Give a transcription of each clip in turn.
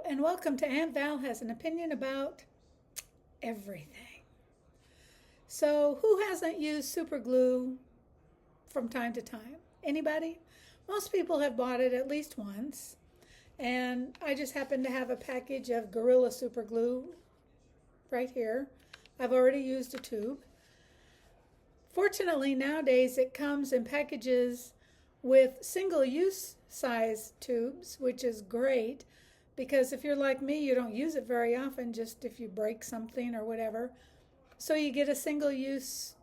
and welcome to Aunt Val Has an Opinion About Everything. So, who hasn't used super glue from time to time? Anybody? Most people have bought it at least once. And I just happen to have a package of Gorilla Super Glue right here. I've already used a tube. Fortunately, nowadays it comes in packages with single-use size tubes, which is great because if you're like me, you don't use it very often, just if you break something or whatever. So you get a single-use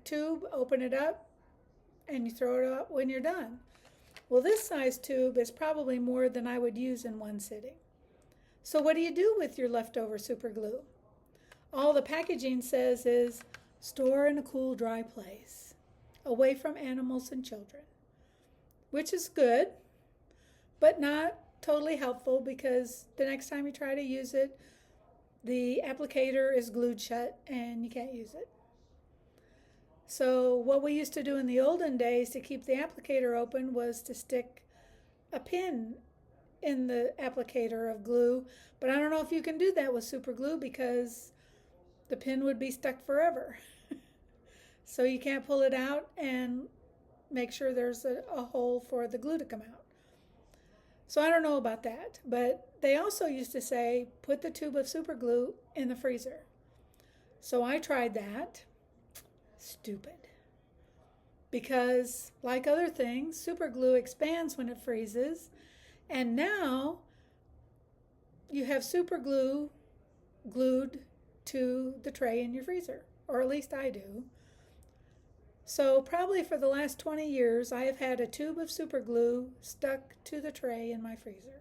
tube, open it up, and you throw it out when you're done. Well, this size tube is probably more than I would use in one sitting. So what do you do with your leftover super glue? All the packaging says is store in a cool, dry place, away from animals and children, which is good, but not totally helpful because the next time you try to use it, the applicator is glued shut and you can't use it. So what we used to do in the olden days to keep the applicator open was to stick a pin in the applicator of glue, but I don't know if you can do that with super glue because the pin would be stuck forever. So you can't pull it out and make sure there's a hole for the glue to come out. So I don't know about that, but they also used to say, put the tube of super glue in the freezer. So I tried that. Stupid. Because like other things, super glue expands when it freezes, and now you have super glue glued to the tray in your freezer, or at least I do. So probably for the last 20 years, I have had a tube of super glue stuck to the tray in my freezer.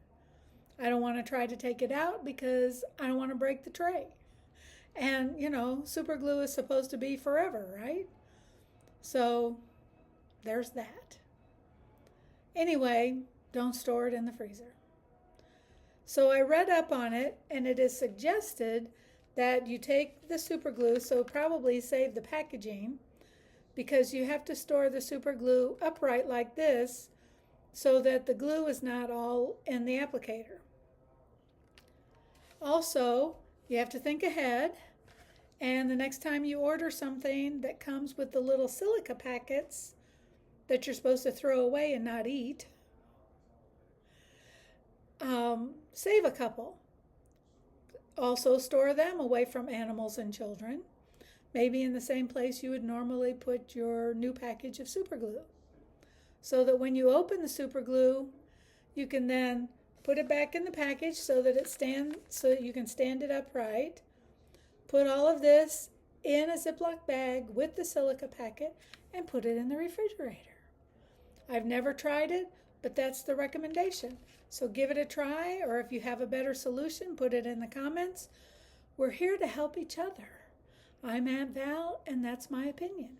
I don't want to try to take it out because I don't want to break the tray. And, you know, super glue is supposed to be forever, right? So there's that. Anyway, don't store it in the freezer. So I read up on it, and it is suggested that you take the super glue, so probably save the packaging, because you have to store the super glue upright like this so that the glue is not all in the applicator. Also, you have to think ahead, and the next time you order something that comes with the little silica packets that you're supposed to throw away and not eat, save a couple. Also store them away from animals and children, maybe in the same place you would normally put your new package of super glue, so that when you open the super glue, you can then put it back in the package so that you can stand it upright. Put all of this in a Ziploc bag with the silica packet and put it in the refrigerator. I've never tried it, but that's the recommendation. So give it a try, or if you have a better solution, put it in the comments. We're here to help each other. I'm Aunt Val, and that's my opinion.